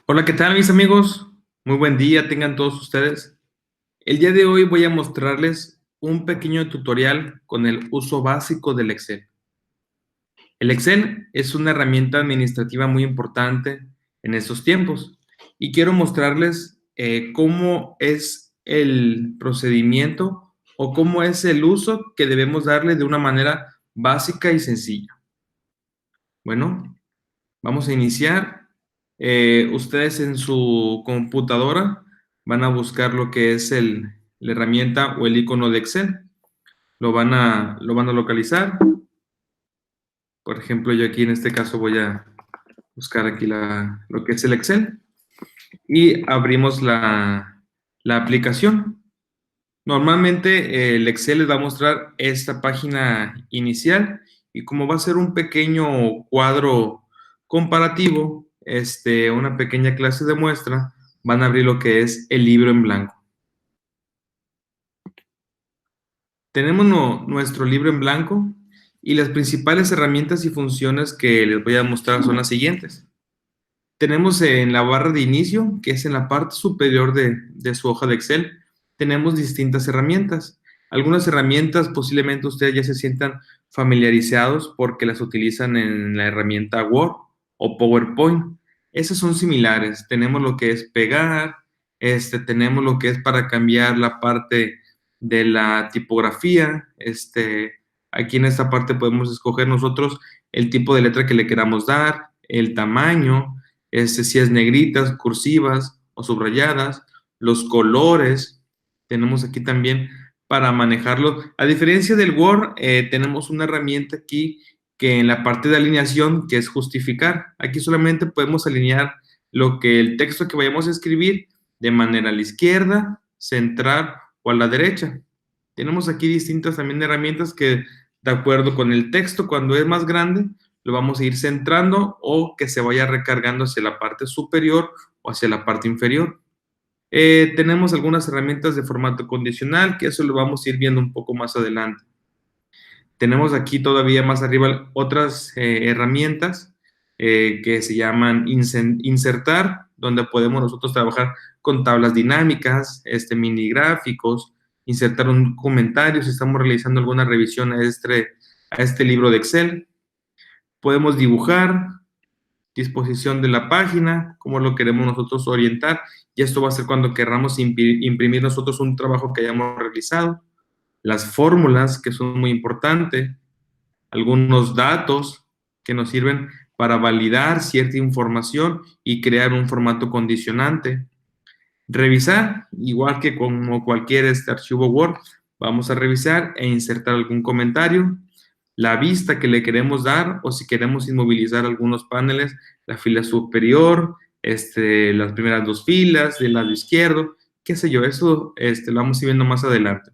Hola, ¿qué tal mis amigos? Muy buen día tengan todos ustedes. El día de hoy voy a mostrarles un pequeño tutorial con el uso básico del Excel. El Excel es una herramienta administrativa muy importante en estos tiempos y quiero mostrarles cómo es el procedimiento o cómo es el uso que debemos darle de una manera básica y sencilla. Bueno, vamos a iniciar. Ustedes en su computadora van a buscar lo que es la herramienta o el icono de Excel. Lo van a localizar. Por ejemplo, yo aquí en este caso voy a buscar aquí lo que es el Excel y abrimos la aplicación. Normalmente el Excel les va a mostrar esta página inicial y como va a ser un pequeño cuadro comparativo, una pequeña clase de muestra, van a abrir lo que es el libro en blanco. Tenemos nuestro libro en blanco y las principales herramientas y funciones que les voy a mostrar son las siguientes. Tenemos en la barra de inicio, que es en la parte superior de su hoja de Excel, tenemos distintas herramientas. Algunas herramientas posiblemente ustedes ya se sientan familiarizados porque las utilizan en la herramienta Word o PowerPoint. Esas son similares. Tenemos lo que es pegar, tenemos lo que es para cambiar la parte de la tipografía. Aquí en esta parte podemos escoger nosotros el tipo de letra que le queramos dar, el tamaño, si es negritas, cursivas o subrayadas, los colores, tenemos aquí también para manejarlo. A diferencia del Word, tenemos una herramienta aquí que en la parte de alineación, que es justificar. Aquí solamente podemos alinear el texto que vayamos a escribir de manera a la izquierda, central o a la derecha. Tenemos aquí distintas también herramientas que, de acuerdo con el texto, cuando es más grande, lo vamos a ir centrando o que se vaya recargando hacia la parte superior o hacia la parte inferior. Tenemos algunas herramientas de formato condicional, que eso lo vamos a ir viendo un poco más adelante. Tenemos aquí todavía más arriba otras herramientas que se llaman insertar, donde podemos nosotros trabajar con tablas dinámicas, mini gráficos, insertar un comentario si estamos realizando alguna revisión a este libro de Excel. Podemos dibujar, disposición de la página, cómo lo queremos nosotros orientar, y esto va a ser cuando querramos imprimir nosotros un trabajo que hayamos realizado. Las fórmulas, que son muy importantes, algunos datos que nos sirven para validar cierta información y crear un formato condicionante. Revisar, igual que como cualquier archivo Word, vamos a revisar e insertar algún comentario, la vista que le queremos dar o si queremos inmovilizar algunos paneles, la fila superior, las primeras dos filas del lado izquierdo, qué sé yo, eso lo vamos a ir viendo más adelante.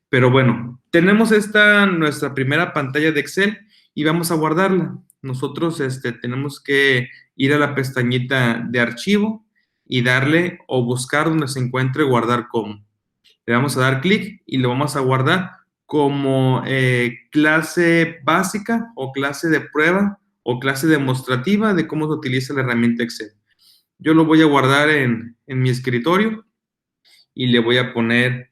Pero bueno, tenemos nuestra primera pantalla de Excel y vamos a guardarla. Nosotros tenemos que ir a la pestañita de archivo y darle o buscar donde se encuentre guardar como. Le vamos a dar clic y lo vamos a guardar como clase básica o clase de prueba o clase demostrativa de cómo se utiliza la herramienta Excel. Yo lo voy a guardar en mi escritorio y le voy a poner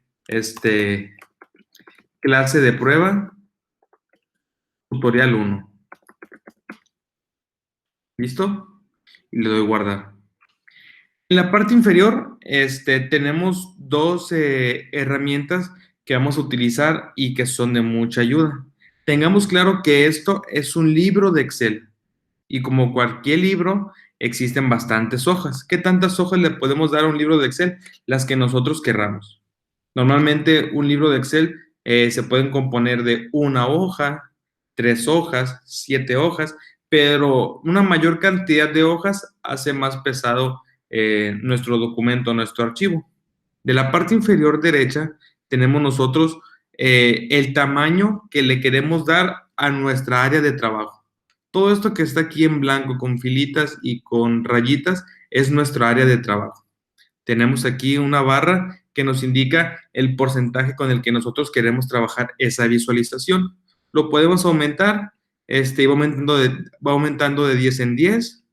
clase de prueba, tutorial 1. ¿Listo? Y le doy guardar. En la parte inferior tenemos dos herramientas que vamos a utilizar y que son de mucha ayuda. Tengamos claro que esto es un libro de Excel y como cualquier libro existen bastantes hojas. ¿Qué tantas hojas le podemos dar a un libro de Excel? Las que nosotros querramos. Normalmente un libro de Excel se pueden componer de una hoja, 3 hojas, 7 hojas, pero una mayor cantidad de hojas hace más pesado nuestro documento, nuestro archivo. De la parte inferior derecha tenemos nosotros el tamaño que le queremos dar a nuestra área de trabajo. Todo esto que está aquí en blanco con filitas y con rayitas es nuestra área de trabajo. Tenemos aquí una barra que nos indica el porcentaje con el que nosotros queremos trabajar esa visualización. Lo podemos aumentar, va aumentando de 10 en 10,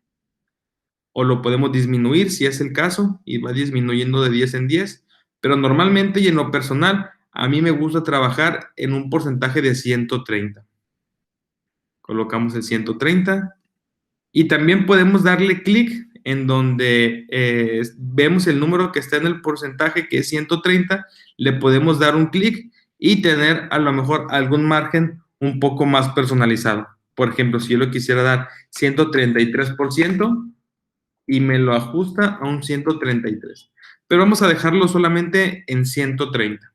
o lo podemos disminuir si es el caso, y va disminuyendo de 10 en 10, pero normalmente y en lo personal, a mí me gusta trabajar en un porcentaje de 130. Colocamos el 130 y también podemos darle clic en donde vemos el número que está en el porcentaje, que es 130, le podemos dar un clic y tener a lo mejor algún margen un poco más personalizado. Por ejemplo, si yo le quisiera dar 133% y me lo ajusta a un 133. Pero vamos a dejarlo solamente en 130.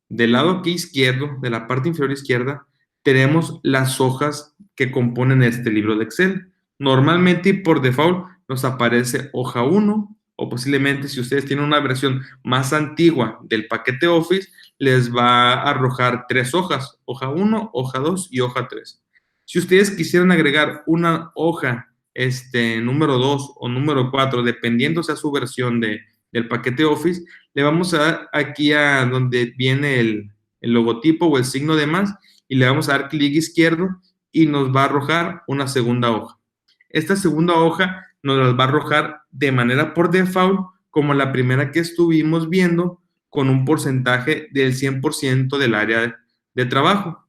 Del lado aquí izquierdo, de la parte inferior izquierda, tenemos las hojas que componen este libro de Excel. Normalmente y por default nos aparece hoja 1 o posiblemente si ustedes tienen una versión más antigua del paquete Office, les va a arrojar 3 hojas, hoja 1, hoja 2 y hoja 3. Si ustedes quisieran agregar una hoja número 2 o número 4, dependiendo sea su versión del paquete Office, le vamos a dar aquí a donde viene el logotipo o el signo de más y le vamos a dar clic izquierdo y nos va a arrojar una segunda hoja. Esta segunda hoja nos las va a arrojar de manera por default como la primera que estuvimos viendo con un porcentaje del 100% del área de trabajo.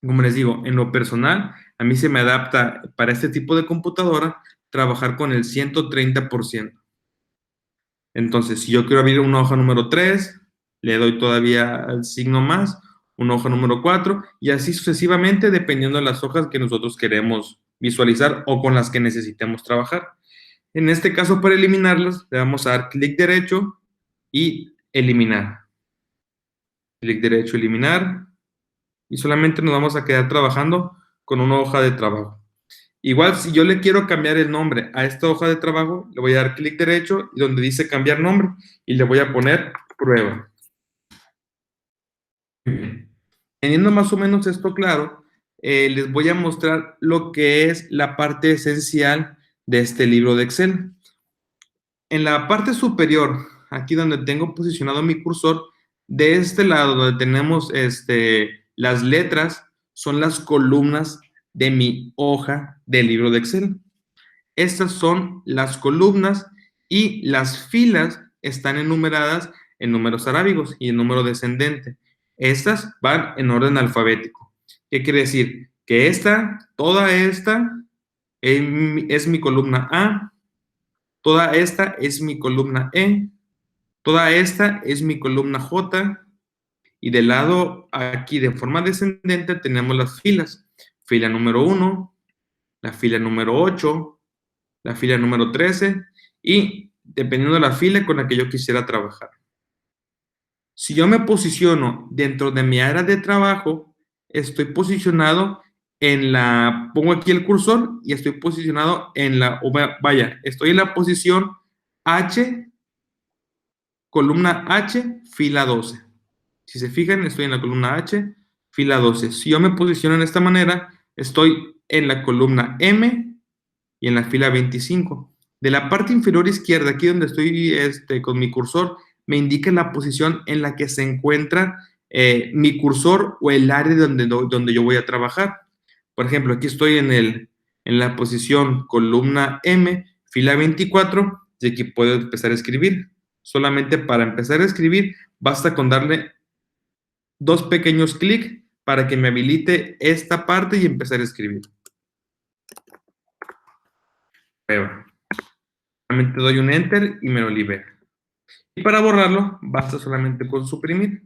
Como les digo, en lo personal, a mí se me adapta para este tipo de computadora trabajar con el 130%. Entonces, si yo quiero abrir una hoja número 3, le doy todavía el signo más, una hoja número 4, y así sucesivamente, dependiendo de las hojas que nosotros queremos visualizar o con las que necesitemos trabajar. En este caso, para eliminarlas, le vamos a dar clic derecho y eliminar. Clic derecho, eliminar, y solamente nos vamos a quedar trabajando con una hoja de trabajo. Igual, si yo le quiero cambiar el nombre a esta hoja de trabajo, le voy a dar clic derecho y donde dice cambiar nombre y le voy a poner prueba. Teniendo más o menos esto claro, les voy a mostrar lo que es la parte esencial de este libro de Excel. En la parte superior, aquí donde tengo posicionado mi cursor, de este lado donde tenemos las letras, son las columnas de mi hoja del libro de Excel. Estas son las columnas y las filas están enumeradas en números arábigos y en número descendente. Estas van en orden alfabético. ¿Qué quiere decir? Que toda esta es mi columna A, toda esta es mi columna E, toda esta es mi columna J, y del lado aquí de forma descendente tenemos las filas. Fila número 1, la fila número 8, la fila número 13 y dependiendo de la fila con la que yo quisiera trabajar. Si yo me posiciono dentro de mi área de trabajo, estoy posicionado pongo aquí el cursor y estoy posicionado estoy en la posición H, columna H, fila 12. Si se fijan, estoy en la columna H, fila 12. Si yo me posiciono de esta manera, estoy en la columna M y en la fila 25. De la parte inferior izquierda, aquí donde estoy con mi cursor, me indica la posición en la que se encuentra mi cursor o el área donde yo voy a trabajar. Por ejemplo, aquí estoy en la posición columna M, fila 24, y aquí puedo empezar a escribir. Solamente para empezar a escribir, basta con darle 2 pequeños clics para que me habilite esta parte y empezar a escribir. Solamente doy un enter y me lo libera. Y para borrarlo, basta solamente con suprimir.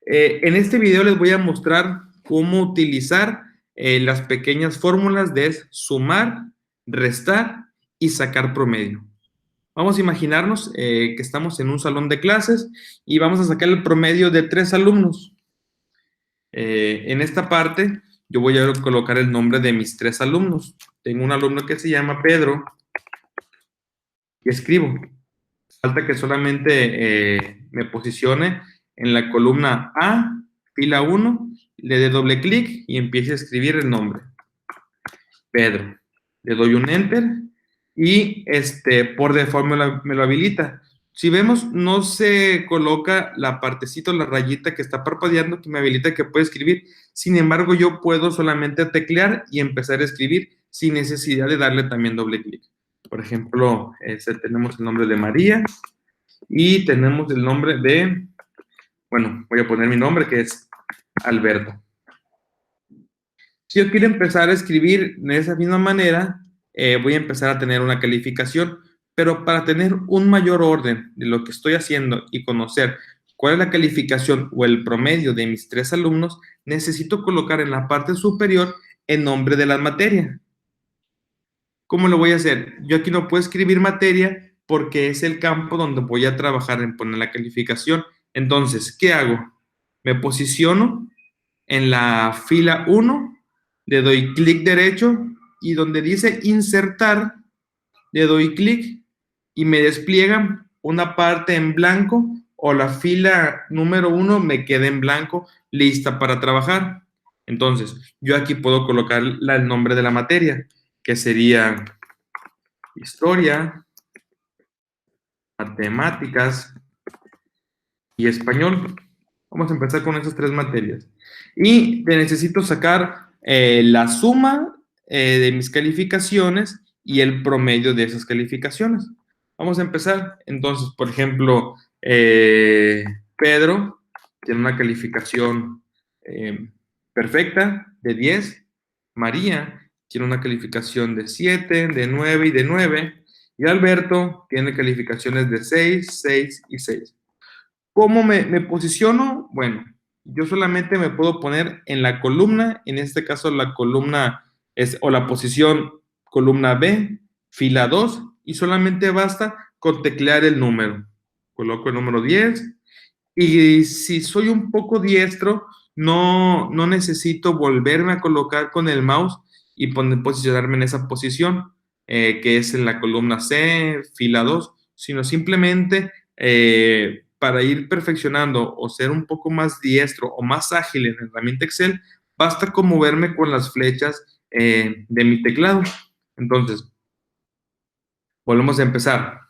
En este video les voy a mostrar cómo utilizar las pequeñas fórmulas de sumar, restar y sacar promedio. Vamos a imaginarnos que estamos en un salón de clases y vamos a sacar el promedio de 3 alumnos. En esta parte, yo voy a colocar el nombre de mis 3 alumnos. Tengo un alumno que se llama Pedro y escribo. Falta que solamente me posicione en la columna A, fila 1, le dé doble clic y empiece a escribir el nombre. Pedro. Le doy un enter y por default me lo habilita. Si vemos, no se coloca la partecita o la rayita que está parpadeando que me habilita que puede escribir. Sin embargo, yo puedo solamente teclear y empezar a escribir sin necesidad de darle también doble clic. Por ejemplo, tenemos el nombre de María y tenemos el nombre de, bueno, voy a poner mi nombre que es Alberto. Si yo quiero empezar a escribir de esa misma manera, voy a empezar a tener una calificación, pero para tener un mayor orden de lo que estoy haciendo y conocer cuál es la calificación o el promedio de mis 3 alumnos, necesito colocar en la parte superior el nombre de la materia. ¿Cómo lo voy a hacer? Yo aquí no puedo escribir materia porque es el campo donde voy a trabajar en poner la calificación. Entonces, ¿qué hago? Me posiciono en la fila 1, le doy clic derecho y donde dice insertar, le doy clic y me despliega una parte en blanco o la fila número 1 me queda en blanco, lista para trabajar. Entonces, yo aquí puedo colocar el nombre de la materia, que sería historia, matemáticas y español. Vamos a empezar con esas 3 materias. Y necesito sacar la suma de mis calificaciones y el promedio de esas calificaciones. Vamos a empezar. Entonces, por ejemplo, Pedro tiene una calificación perfecta de 10. María tiene una calificación de 7, de 9 y de 9. Y Alberto tiene calificaciones de 6, 6 y 6. ¿Cómo me posiciono? Bueno, yo solamente me puedo poner en la columna, en este caso la columna o la posición columna B, fila 2, y solamente basta con teclear el número. Coloco el número 10 y si soy un poco diestro, no necesito volverme a colocar con el mouse y posicionarme en esa posición, que es en la columna C, fila 2, sino simplemente para ir perfeccionando o ser un poco más diestro o más ágil en la herramienta Excel, basta con moverme con las flechas de mi teclado. Entonces, volvemos a empezar.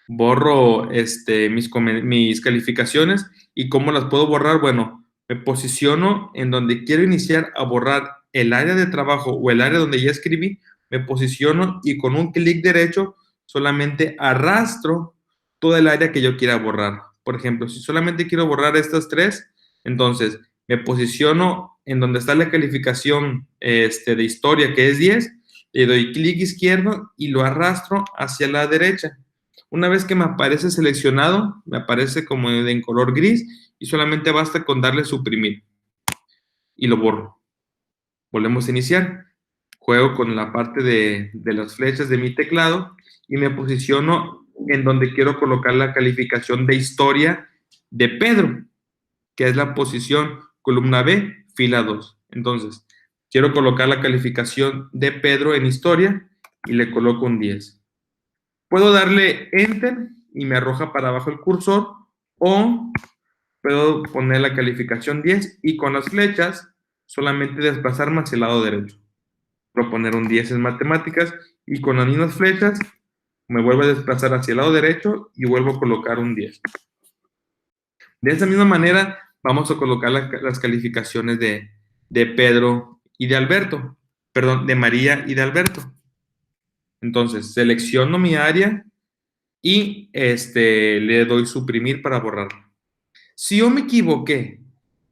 Borro mis calificaciones y cómo las puedo borrar. Bueno, me posiciono en donde quiero iniciar a borrar el área de trabajo o el área donde ya escribí, me posiciono y con un clic derecho solamente arrastro toda el área que yo quiera borrar. Por ejemplo, si solamente quiero borrar estas 3, entonces me posiciono en donde está la calificación de historia, que es 10, le doy clic izquierdo y lo arrastro hacia la derecha. Una vez que me aparece seleccionado, me aparece como en color gris y solamente basta con darle suprimir y lo borro. Volvemos a iniciar. Juego con la parte de las flechas de mi teclado y me posiciono en donde quiero colocar la calificación de historia de Pedro, que es la posición columna B, fila 2. Entonces, quiero colocar la calificación de Pedro en historia y le coloco un 10. Puedo darle Enter y me arroja para abajo el cursor, o puedo poner la calificación 10 y con las flechas solamente desplazarme hacia el lado derecho. Puedo poner un 10 en matemáticas y con las mismas flechas me vuelvo a desplazar hacia el lado derecho y vuelvo a colocar un 10. De esa misma manera vamos a colocar las calificaciones de Pedro y de Alberto, perdón, de María y de Alberto. Entonces, selecciono mi área y le doy suprimir para borrarlo. Si yo me equivoqué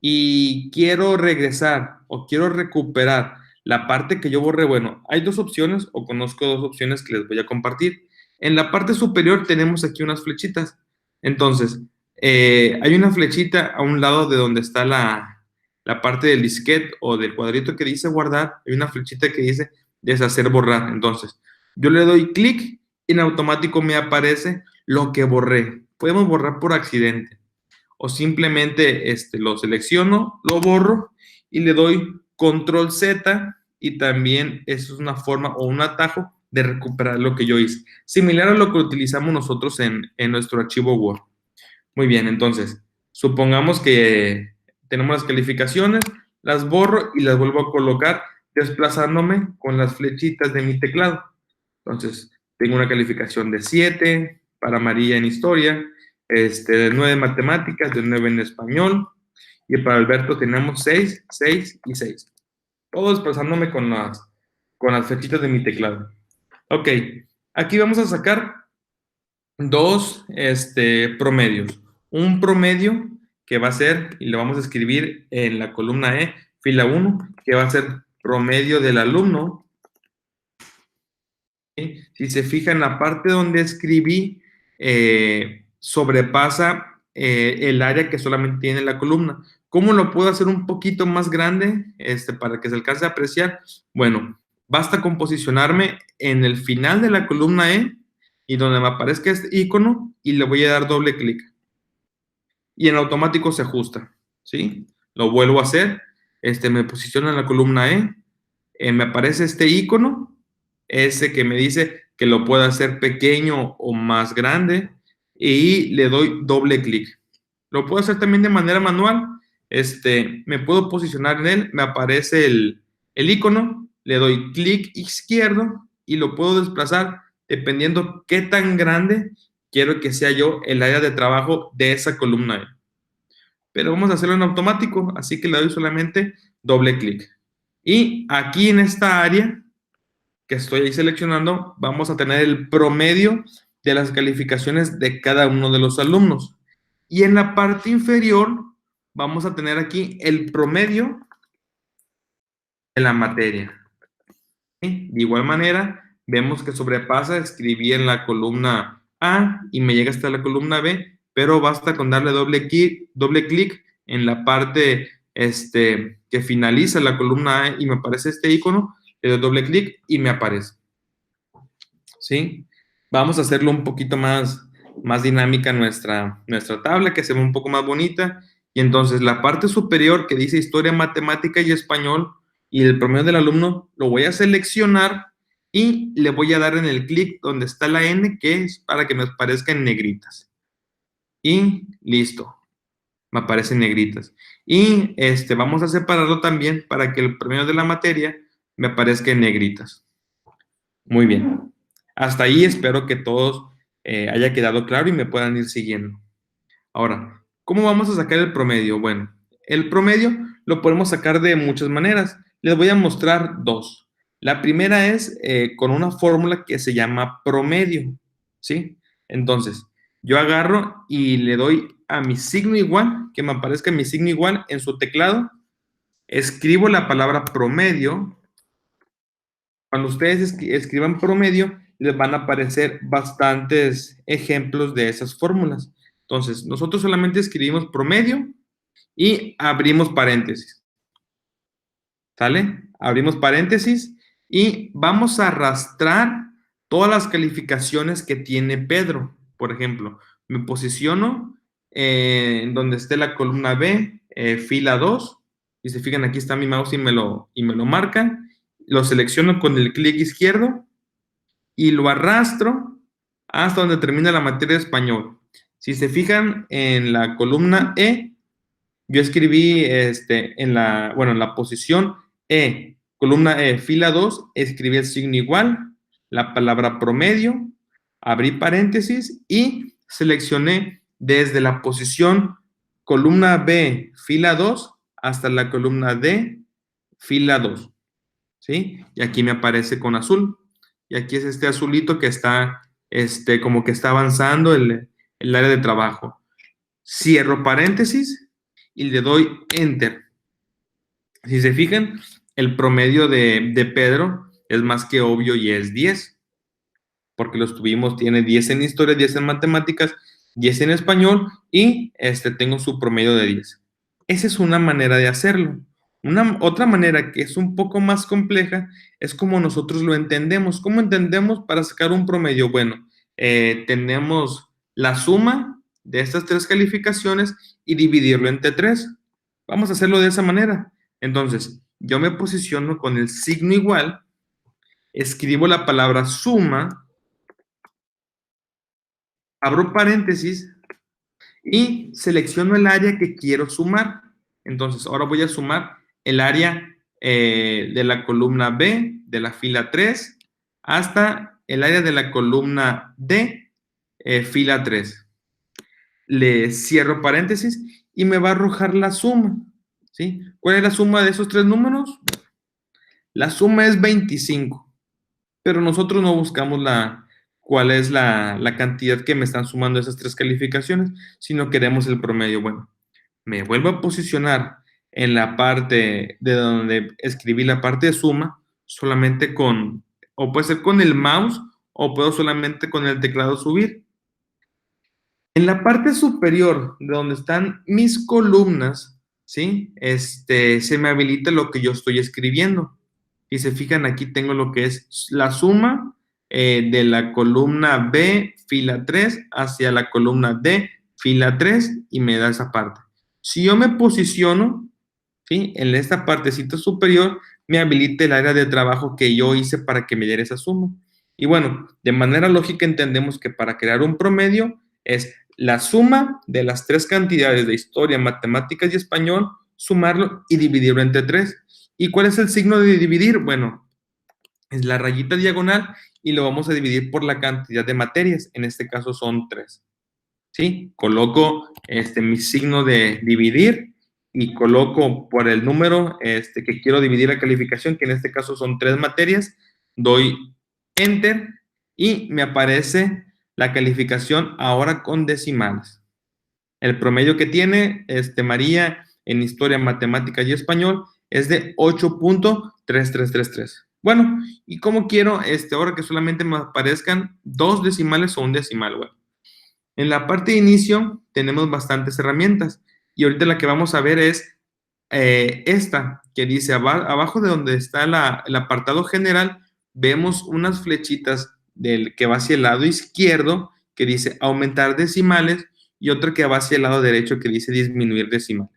y quiero regresar o quiero recuperar la parte que yo borré, bueno, hay 2 opciones o conozco 2 opciones que les voy a compartir. En la parte superior tenemos aquí unas flechitas. Entonces, hay una flechita a un lado de donde está la parte del disquete o del cuadrito que dice guardar. Hay una flechita que dice deshacer borrar. Entonces, yo le doy clic y en automático me aparece lo que borré. Podemos borrar por accidente o simplemente lo selecciono, lo borro y le doy control Z y también eso es una forma o un atajo de recuperar lo que yo hice. Similar a lo que utilizamos nosotros en nuestro archivo Word. Muy bien, entonces, supongamos que tenemos las calificaciones, las borro y las vuelvo a colocar desplazándome con las flechitas de mi teclado. Entonces, tengo una calificación de 7 para María en historia, de 9 en matemáticas, de 9 en español, y para Alberto tenemos 6, 6 y 6. Todo desplazándome con las flechitas de mi teclado. Ok, Aquí vamos a sacar dos promedios. Un promedio que va a ser, y lo vamos a escribir en la columna E, fila 1, que va a ser promedio del alumno. ¿Sí? Si se fija en la parte donde escribí, sobrepasa el área que solamente tiene la columna. ¿Cómo lo puedo hacer un poquito más grande para que se alcance a apreciar? Bueno, basta con posicionarme en el final de la columna E y donde me aparezca este icono y le voy a dar doble clic. Y en automático se ajusta, ¿sí? Lo vuelvo a hacer, me posiciono en la columna E, me aparece este icono, ese que me dice que lo puedo hacer pequeño o más grande, y le doy doble clic. Lo puedo hacer también de manera manual, me puedo posicionar en él, me aparece el icono, le doy clic izquierdo y lo puedo desplazar dependiendo qué tan grande quiero que sea yo el área de trabajo de esa columna E. Pero vamos a hacerlo en automático, así que le doy solamente doble clic. Y aquí en esta área que estoy ahí seleccionando, vamos a tener el promedio de las calificaciones de cada uno de los alumnos. Y en la parte inferior vamos a tener aquí el promedio de la materia. ¿Sí? De igual manera, vemos que sobrepasa, escribí en la columna A y me llega hasta la columna B, pero basta con darle doble clic en la parte que finaliza la columna A y me aparece este icono, le doy doble clic y me aparece. ¿Sí? Vamos a hacerlo un poquito más dinámica nuestra tabla, que se ve un poco más bonita. Y entonces la parte superior que dice historia, matemática y español y el promedio del alumno, lo voy a seleccionar y le voy a dar en el clic donde está la N, que es para que me aparezca en negritas. Y listo, me aparecen negritas. Y vamos a separarlo también para que el promedio de la materia me aparezca en negritas. Muy bien. Hasta ahí espero que todos haya quedado claro y me puedan ir siguiendo. Ahora, ¿cómo vamos a sacar el promedio? Bueno, el promedio lo podemos sacar de muchas maneras. Les voy a mostrar dos. La primera es con una fórmula que se llama promedio, ¿sí? Entonces, yo agarro y le doy a mi signo igual, que me aparezca mi signo igual en su teclado, escribo la palabra promedio. Cuando ustedes escriban promedio, les van a aparecer bastantes ejemplos de esas fórmulas. Entonces, nosotros solamente escribimos promedio y abrimos paréntesis. ¿Sale? Abrimos paréntesis y vamos a arrastrar todas las calificaciones que tiene Pedro. Por ejemplo, me posiciono en donde esté la columna B, fila 2. Y se fijan, aquí está mi mouse y me lo marca. Lo selecciono con el clic izquierdo y lo arrastro hasta donde termina la materia de español. Si se fijan en la columna E, yo escribí en la posición E, columna E, fila 2, escribí el signo igual, la palabra promedio, abrí paréntesis y seleccioné desde la posición columna B, fila 2, hasta la columna D, fila 2. ¿Sí? Y aquí me aparece con azul. Y aquí es este azulito que está, como que está avanzando el área de trabajo. Cierro paréntesis y le doy Enter. Si se fijan, el promedio de Pedro es más que obvio y es 10, porque los tuvimos, tiene 10 en historia, 10 en matemáticas, 10 en español y tengo su promedio de 10. Esa es una manera de hacerlo. Otra manera que es un poco más compleja es como nosotros lo entendemos. ¿Cómo entendemos para sacar un promedio? Bueno, tenemos la suma de estas tres calificaciones y dividirlo entre 3. Vamos a hacerlo de esa manera. Entonces, yo me posiciono con el signo igual, escribo la palabra suma, abro paréntesis y selecciono el área que quiero sumar. Entonces, ahora voy a sumar el área de la columna B, de la fila 3, hasta el área de la columna D, fila 3. Le cierro paréntesis y me va a arrojar la suma. ¿Sí? ¿Cuál es la suma de esos tres números? La suma es 25, pero nosotros no buscamos cuál es la cantidad que me están sumando esas 3 calificaciones, sino queremos el promedio. Bueno, me vuelvo a posicionar en la parte de donde escribí la parte de suma, solamente o puede ser con el mouse, o puedo solamente con el teclado subir. En la parte superior, de donde están mis columnas, ¿sí? Se me habilita lo que yo estoy escribiendo. Y se fijan, aquí tengo lo que es la suma de la columna B, fila 3, hacia la columna D, fila 3, y me da esa parte. Si yo me posiciono, ¿sí? En esta partecita superior, me habilita el área de trabajo que yo hice para que me diera esa suma. Y bueno, de manera lógica entendemos que para crear un promedio es la suma de las 3 cantidades de historia, matemáticas y español, sumarlo y dividirlo entre 3. ¿Y cuál es el signo de dividir? Bueno, es la rayita diagonal y lo vamos a dividir por la cantidad de materias. En este caso son 3. ¿Sí? Coloco mi signo de dividir y coloco por el número que quiero dividir la calificación, que en este caso son 3 materias, doy Enter y me aparece la calificación ahora con decimales. El promedio que tiene María en historia, matemáticas y español es de 8.3333. Bueno, ¿y cómo quiero ahora que solamente me aparezcan 2 decimales o un decimal? Bueno, en la parte de inicio tenemos bastantes herramientas y ahorita la que vamos a ver es esta que dice abajo de donde está el apartado general, vemos unas flechitas que va hacia el lado izquierdo que dice aumentar decimales y otra que va hacia el lado derecho que dice disminuir decimales.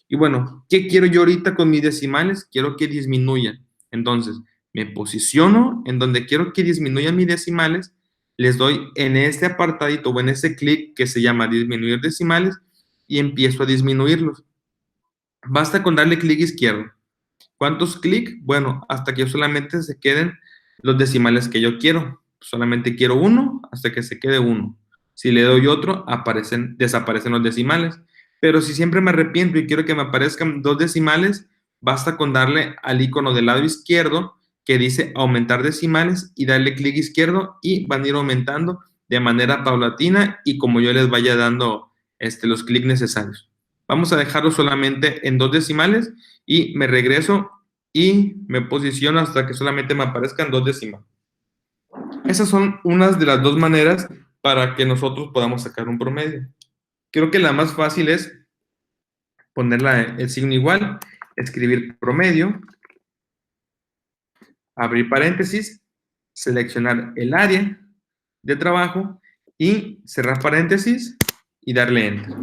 Y bueno, ¿qué quiero yo ahorita con mis decimales? Quiero que disminuyan. Entonces, me posiciono en donde quiero que disminuyan mis decimales, les doy en este apartadito o en ese clic que se llama disminuir decimales y empiezo a disminuirlos. Basta con darle clic izquierdo. ¿Cuántos clics? Bueno, hasta que solamente se queden los decimales que yo quiero. Solamente quiero uno hasta que se quede uno. Si le doy otro, desaparecen los decimales. Pero si siempre me arrepiento y quiero que me aparezcan 2 decimales, basta con darle al icono del lado izquierdo que dice aumentar decimales y darle clic izquierdo y van a ir aumentando de manera paulatina y como yo les vaya dando los clics necesarios. Vamos a dejarlo solamente en 2 decimales y me regreso y me posiciono hasta que solamente me aparezcan 2 decimales. Esas son unas de las 2 maneras para que nosotros podamos sacar un promedio. Creo que la más fácil es poner el signo igual, escribir promedio, abrir paréntesis, seleccionar el área de trabajo y cerrar paréntesis y darle enter.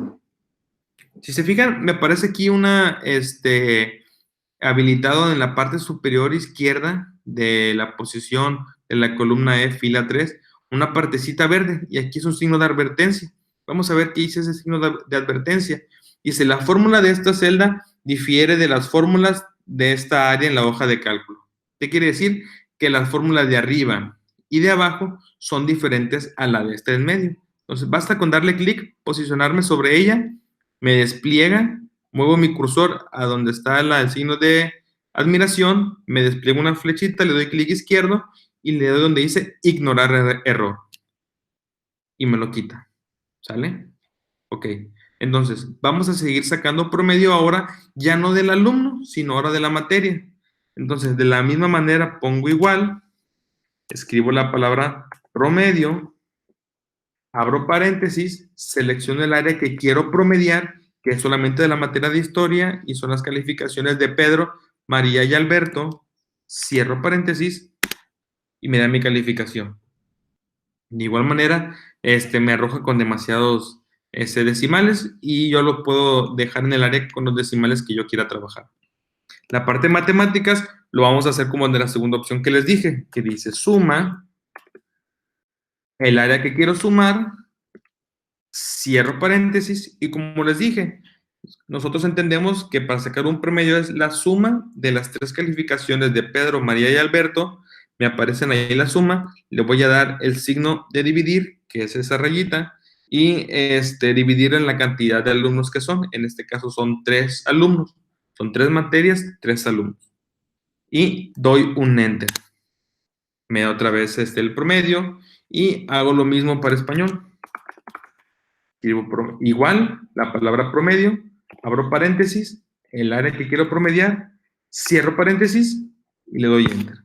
Si se fijan, me aparece aquí habilitado en la parte superior izquierda de la posición de la columna E, fila 3, una partecita verde, y aquí es un signo de advertencia. Vamos a ver qué dice ese signo de advertencia. Dice, la fórmula de esta celda difiere de las fórmulas de esta área en la hoja de cálculo. ¿Qué quiere decir? Que las fórmulas de arriba y de abajo son diferentes a la de esta en medio. Entonces, basta con darle clic, posicionarme sobre ella, me despliega, muevo mi cursor a donde está el signo de admiración, me despliega una flechita, le doy clic izquierdo y le doy donde dice ignorar error. Y me lo quita. ¿Sale? Ok. Entonces, vamos a seguir sacando promedio ahora, ya no del alumno, sino ahora de la materia. Entonces, de la misma manera, pongo igual, escribo la palabra promedio, abro paréntesis, selecciono el área que quiero promediar, que es solamente de la materia de historia y son las calificaciones de Pedro, María y Alberto, cierro paréntesis y me da mi calificación. De igual manera, me arroja con demasiados decimales y yo lo puedo dejar en el área con los decimales que yo quiera trabajar. La parte de matemáticas lo vamos a hacer como de la segunda opción que les dije, que dice suma, el área que quiero sumar, cierro paréntesis y como les dije, nosotros entendemos que para sacar un promedio es la suma de las 3 calificaciones de Pedro, María y Alberto. Me aparecen ahí la suma, le voy a dar el signo de dividir, que es esa rayita, y dividir en la cantidad de alumnos que son. En este caso son 3 alumnos. Son 3 materias, 3 alumnos. Y doy un enter. me da otra vez el promedio y hago lo mismo para español. Escribo igual la palabra promedio, abro paréntesis, el área que quiero promediar, cierro paréntesis y le doy enter.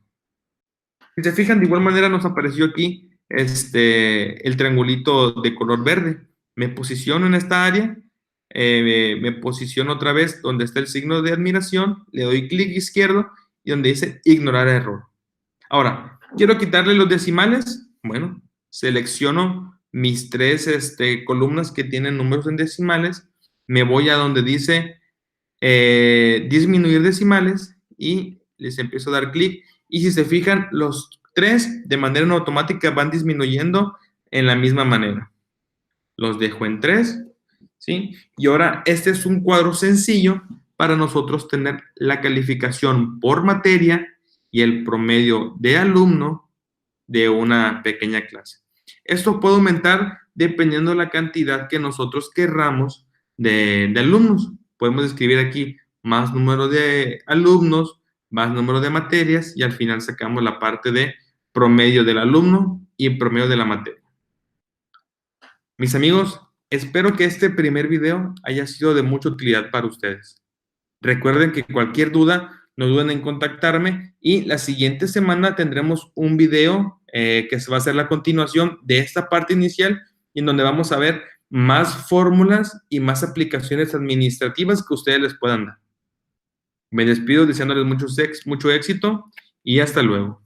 Si se fijan, de igual manera nos apareció aquí el triangulito de color verde. Me posiciono en esta área, me posiciono otra vez donde está el signo de admiración, le doy clic izquierdo y donde dice ignorar error. Ahora, quiero quitarle los decimales. Bueno, selecciono mis tres columnas que tienen números en decimales, me voy a donde dice disminuir decimales y les empiezo a dar clic. Y si se fijan, los tres de manera no automática van disminuyendo en la misma manera. Los dejo en 3, ¿sí? Y ahora este es un cuadro sencillo para nosotros tener la calificación por materia y el promedio de alumno de una pequeña clase. Esto puede aumentar dependiendo de la cantidad que nosotros querramos de alumnos. Podemos escribir aquí más número de alumnos, más número de materias y al final sacamos la parte de promedio del alumno y promedio de la materia. Mis amigos, espero que este primer video haya sido de mucha utilidad para ustedes. Recuerden que cualquier duda, no duden en contactarme y la siguiente semana tendremos un video que se va a hacer la continuación de esta parte inicial y en donde vamos a ver más fórmulas y más aplicaciones administrativas que ustedes les puedan dar. Me despido deseándoles mucho éxito y hasta luego.